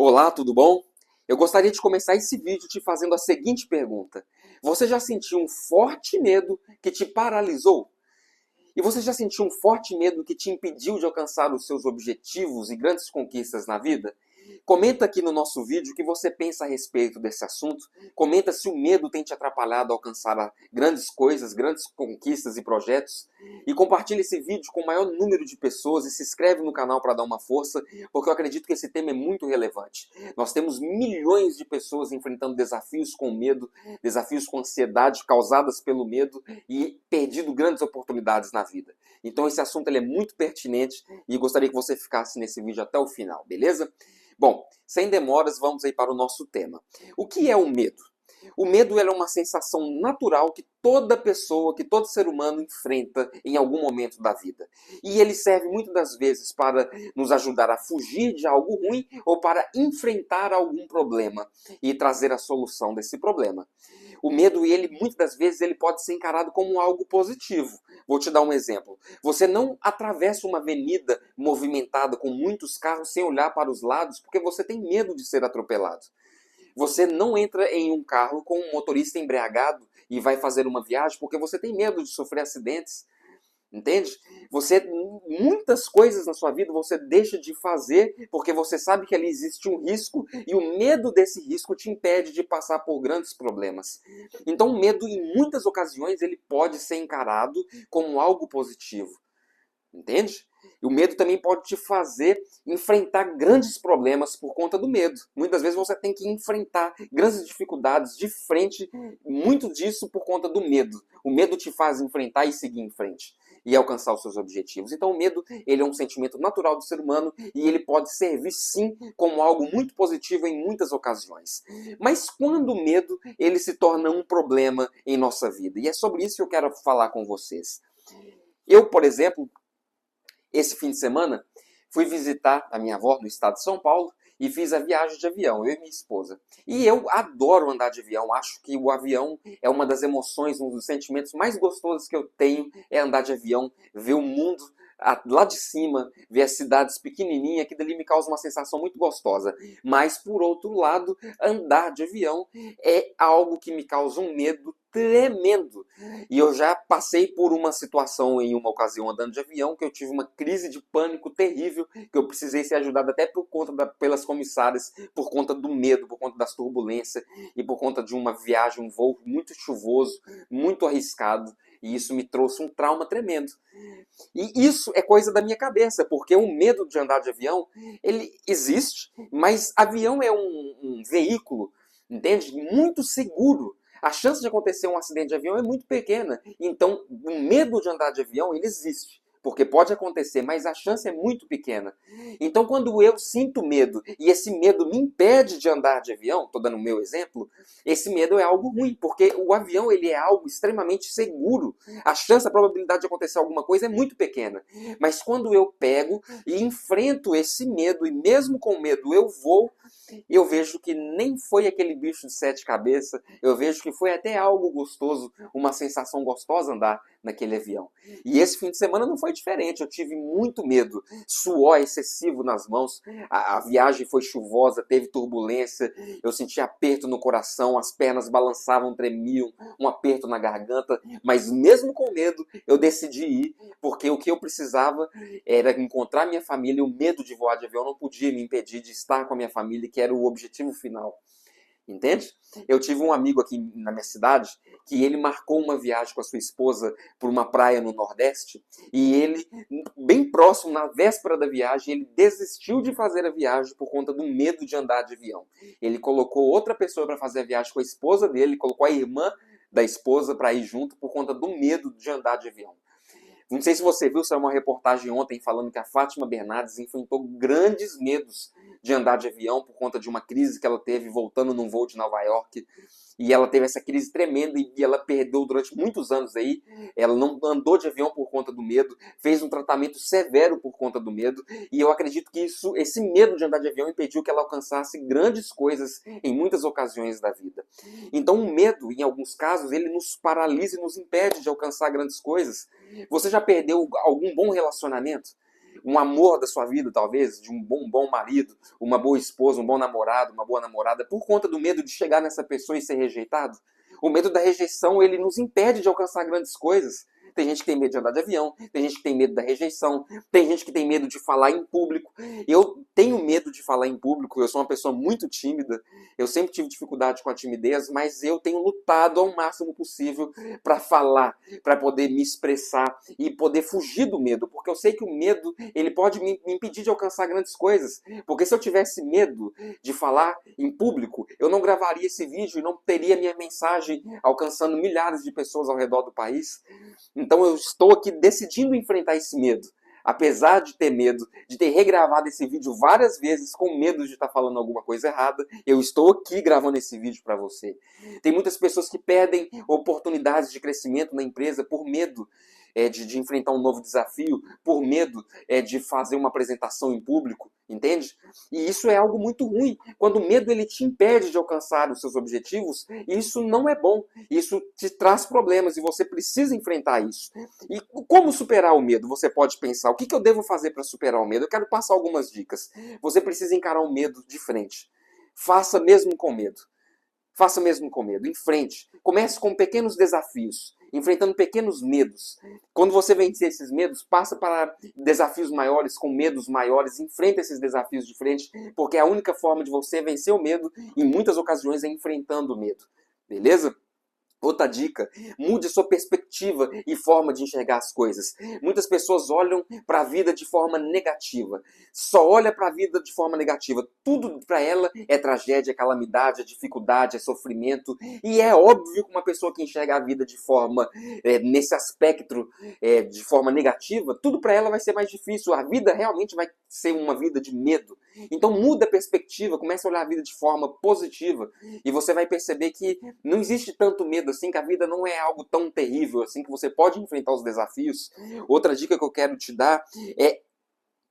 Olá, tudo bom? Eu gostaria de começar esse vídeo te fazendo a seguinte pergunta. Você já sentiu um forte medo que te paralisou? E você já sentiu um forte medo que te impediu de alcançar os seus objetivos e grandes conquistas na vida? Comenta aqui no nosso vídeo o que você pensa a respeito desse assunto. Comenta se o medo tem te atrapalhado a alcançar grandes coisas, grandes conquistas e projetos. E compartilhe esse vídeo com o maior número de pessoas e se inscreve no canal para dar uma força, porque eu acredito que esse tema é muito relevante. Nós temos milhões de pessoas enfrentando desafios com medo, desafios com ansiedade causadas pelo medo e perdido grandes oportunidades na vida. Então esse assunto ele é muito pertinente e gostaria que você ficasse nesse vídeo até o final, beleza? Bom, sem demoras, vamos aí para o nosso tema. O que é o medo? O medo é uma sensação natural que toda pessoa, que todo ser humano enfrenta em algum momento da vida. E ele serve muitas das vezes para nos ajudar a fugir de algo ruim ou para enfrentar algum problema e trazer a solução desse problema. O medo, ele muitas das vezes, ele pode ser encarado como algo positivo. Vou te dar um exemplo. Você não atravessa uma avenida movimentada com muitos carros sem olhar para os lados porque você tem medo de ser atropelado. Você não entra em um carro com um motorista embriagado e vai fazer uma viagem porque você tem medo de sofrer acidentes. Entende? Muitas coisas na sua vida você deixa de fazer porque você sabe que ali existe um risco e o medo desse risco te impede de passar por grandes problemas. Então o medo, em muitas ocasiões, ele pode ser encarado como algo positivo. Entende? E o medo também pode te fazer enfrentar grandes problemas por conta do medo. Muitas vezes você tem que enfrentar grandes dificuldades de frente, muito disso por conta do medo. O medo te faz enfrentar e seguir em frente e alcançar os seus objetivos. Então o medo, ele é um sentimento natural do ser humano e ele pode servir sim como algo muito positivo em muitas ocasiões. Mas quando o medo, ele se torna um problema em nossa vida? E é sobre isso que eu quero falar com vocês. Eu, por exemplo, esse fim de semana, fui visitar a minha avó no estado de São Paulo e fiz a viagem de avião, eu e minha esposa. E eu adoro andar de avião, acho que o avião é uma das emoções, um dos sentimentos mais gostosos que eu tenho é andar de avião, ver o mundo lá de cima, ver as cidades pequenininhas, que dali me causa uma sensação muito gostosa. Mas, por outro lado, andar de avião é algo que me causa um medo tremendo. E eu já passei por uma situação em uma ocasião andando de avião que eu tive uma crise de pânico terrível, que eu precisei ser ajudado até pelas comissárias, por conta do medo, por conta das turbulências e por conta de uma viagem, um voo muito chuvoso, muito arriscado. E isso me trouxe um trauma tremendo. E isso é coisa da minha cabeça, porque o medo de andar de avião, ele existe, mas avião é um veículo, entende? Muito seguro. A chance de acontecer um acidente de avião é muito pequena. Então, o medo de andar de avião, ele existe. Porque pode acontecer, mas a chance é muito pequena. Então, quando eu sinto medo e esse medo me impede de andar de avião, estou dando o meu exemplo, esse medo é algo ruim, porque o avião ele é algo extremamente seguro. A chance, a probabilidade de acontecer alguma coisa é muito pequena. Mas quando eu pego e enfrento esse medo, e mesmo com medo eu vou, eu vejo que nem foi aquele bicho de sete cabeças, eu vejo que foi até algo gostoso, uma sensação gostosa andar naquele avião. E esse fim de semana não foi diferente, eu tive muito medo, suor excessivo nas mãos, a viagem foi chuvosa, teve turbulência, eu senti aperto no coração, as pernas balançavam, tremiam, um aperto na garganta, mas mesmo com medo, eu decidi ir, porque o que eu precisava era encontrar minha família e o medo de voar de avião não podia me impedir de estar com a minha família, que era o objetivo final. Entende? Eu tive um amigo aqui na minha cidade que ele marcou uma viagem com a sua esposa por uma praia no Nordeste e ele, bem próximo, na véspera da viagem, ele desistiu de fazer a viagem por conta do medo de andar de avião. Ele colocou outra pessoa para fazer a viagem com a esposa dele, colocou a irmã da esposa para ir junto por conta do medo de andar de avião. Não sei se você viu, saiu uma reportagem ontem falando que a Fátima Bernardes enfrentou grandes medos de andar de avião por conta de uma crise que ela teve voltando num voo de Nova York. E ela teve essa crise tremenda e ela perdeu durante muitos anos aí. Ela não andou de avião por conta do medo, fez um tratamento severo por conta do medo. E eu acredito que esse medo de andar de avião impediu que ela alcançasse grandes coisas em muitas ocasiões da vida. Então o medo, em alguns casos, ele nos paralisa e nos impede de alcançar grandes coisas. Você já perdeu algum bom relacionamento? um amor da sua vida, talvez, de um bom marido, uma boa esposa, um bom namorado, uma boa namorada, por conta do medo de chegar nessa pessoa e ser rejeitado? O medo da rejeição, ele nos impede de alcançar grandes coisas. Tem gente que tem medo de andar de avião, tem gente que tem medo da rejeição, tem gente que tem medo de falar em público. Eu tenho medo de falar em público, eu sou uma pessoa muito tímida, eu sempre tive dificuldade com a timidez, mas eu tenho lutado ao máximo possível para falar, para poder me expressar e poder fugir do medo, porque eu sei que o medo, ele pode me impedir de alcançar grandes coisas, porque se eu tivesse medo de falar em público, eu não gravaria esse vídeo e não teria minha mensagem alcançando milhares de pessoas ao redor do país. Então eu estou aqui decidindo enfrentar esse medo. Apesar de ter medo, de ter regravado esse vídeo várias vezes com medo de estar falando alguma coisa errada, eu estou aqui gravando esse vídeo para você. Tem muitas pessoas que perdem oportunidades de crescimento na empresa por medo de enfrentar um novo desafio, por medo de fazer uma apresentação em público, entende? E isso é algo muito ruim. Quando o medo ele te impede de alcançar os seus objetivos, isso não é bom. Isso te traz problemas e você precisa enfrentar isso. E como superar o medo? Você pode pensar, o que eu devo fazer para superar o medo? Eu quero passar algumas dicas. Você precisa encarar o medo de frente. Faça mesmo com medo. Faça mesmo com medo. Enfrente. Comece com pequenos desafios, enfrentando pequenos medos. Quando você vencer esses medos, passa para desafios maiores, com medos maiores. Enfrenta esses desafios de frente, porque a única forma de você vencer o medo, em muitas ocasiões, é enfrentando o medo. Beleza? Outra dica, mude sua perspectiva e forma de enxergar as coisas. Muitas pessoas olham para a vida de forma negativa. Só olha para a vida de forma negativa. Tudo para ela é tragédia, é calamidade, é dificuldade, é sofrimento. E é óbvio que uma pessoa que enxerga a vida de forma, nesse aspecto, de forma negativa, tudo para ela vai ser mais difícil. A vida realmente vai ser uma vida de medo. Então muda a perspectiva, comece a olhar a vida de forma positiva. E você vai perceber que não existe tanto medo assim, que a vida não é algo tão terrível assim, que você pode enfrentar os desafios. Outra dica que eu quero te dar é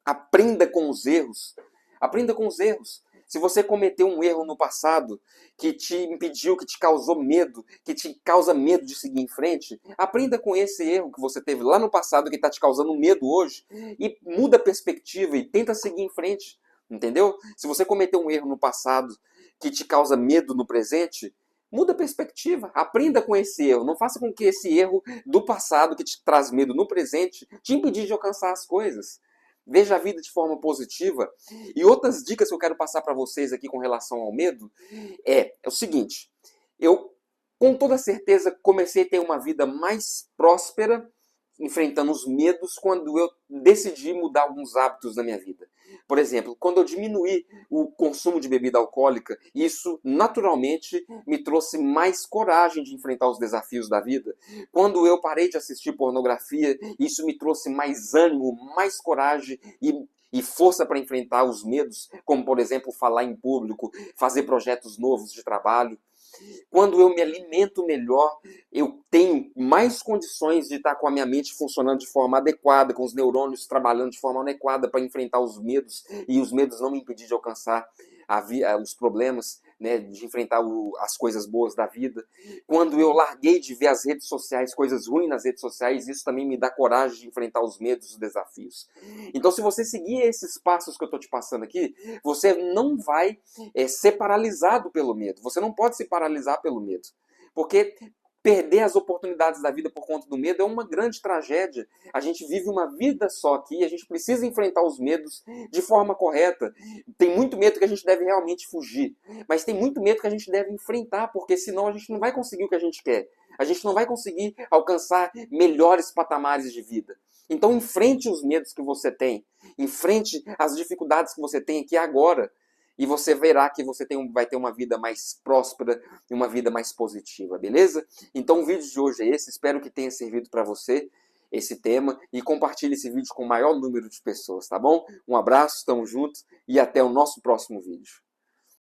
aprenda com os erros. Aprenda com os erros. Se você cometeu um erro no passado que te impediu, que te causou medo, que te causa medo de seguir em frente, aprenda com esse erro que você teve lá no passado que está te causando medo hoje e muda a perspectiva e tenta seguir em frente. Entendeu? Se você cometeu um erro no passado que te causa medo no presente, muda a perspectiva, aprenda com esse erro. Não faça com que esse erro do passado que te traz medo no presente te impedir de alcançar as coisas. Veja a vida de forma positiva. E outras dicas que eu quero passar para vocês aqui com relação ao medo é o seguinte. Eu, com toda certeza, comecei a ter uma vida mais próspera enfrentando os medos quando eu decidi mudar alguns hábitos na minha vida. Por exemplo, quando eu diminuí o consumo de bebida alcoólica, isso naturalmente me trouxe mais coragem de enfrentar os desafios da vida. Quando eu parei de assistir pornografia, isso me trouxe mais ânimo, mais coragem e força para enfrentar os medos, como, por exemplo, falar em público, fazer projetos novos de trabalho. Quando eu me alimento melhor, eu tenho mais condições de estar com a minha mente funcionando de forma adequada, com os neurônios trabalhando de forma adequada para enfrentar os medos e os medos não me impedir de alcançar os problemas, né, de enfrentar as coisas boas da vida. Quando eu larguei de ver as redes sociais, coisas ruins nas redes sociais, isso também me dá coragem de enfrentar os medos e os desafios. Então, se você seguir esses passos que eu estou te passando aqui, você não vai ser paralisado pelo medo. Você não pode se paralisar pelo medo. Porque perder as oportunidades da vida por conta do medo é uma grande tragédia. A gente vive uma vida só aqui, a gente precisa enfrentar os medos de forma correta. Tem muito medo que a gente deve realmente fugir, mas tem muito medo que a gente deve enfrentar, porque senão a gente não vai conseguir o que a gente quer. A gente não vai conseguir alcançar melhores patamares de vida. Então enfrente os medos que você tem, enfrente as dificuldades que você tem aqui agora. E você verá que você vai ter uma vida mais próspera e uma vida mais positiva, beleza? Então o vídeo de hoje é esse, espero que tenha servido para você esse tema e compartilhe esse vídeo com o maior número de pessoas, tá bom? Um abraço, tamo junto e até o nosso próximo vídeo.